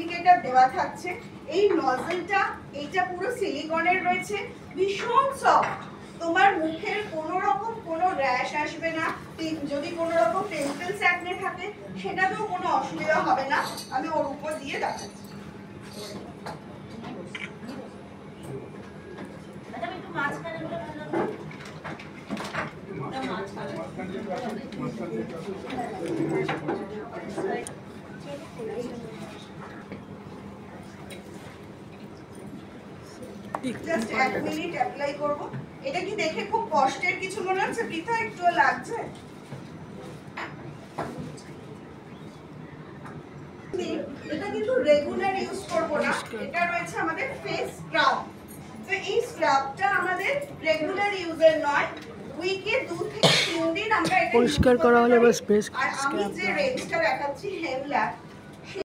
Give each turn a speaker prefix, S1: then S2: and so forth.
S1: Indicator দেওয়া থাকছে। এই নজলটা এইটা পুরো সিলিকনের রয়েছে, ভীষণ সফট, তোমার মুখের কোনো রকম কোনো র্যাশ আসবে না। যদি কোনো রকম পিম্পলস অ্যাকনে থাকে সেটাতেও কোনো অসুবিধা হবে না। আমি ওর উপর দিয়ে দেখাচ্ছি। জাস্ট 1 মিনিট অ্যাপ্লাই করব। এটা কি দেখে খুব কষ্টের কিছু মনে হচ্ছে পৃথা? একটু লাগছে? এটা কিন্তু রেগুলার ইউজ করব না, এটা রয়েছে আমাদের ফেস স্ক্রাব। তো এই স্ক্রাবটা আমাদের রেগুলার ইউজের নয়, উইকে 2 থেকে 3 দিন আমরা এটা
S2: পরিষ্কার করা হলে বাস ফেস
S1: স্ক্রাব। আর আমি যে রেঞ্জটা দেখাচ্ছি হেমল্যাব,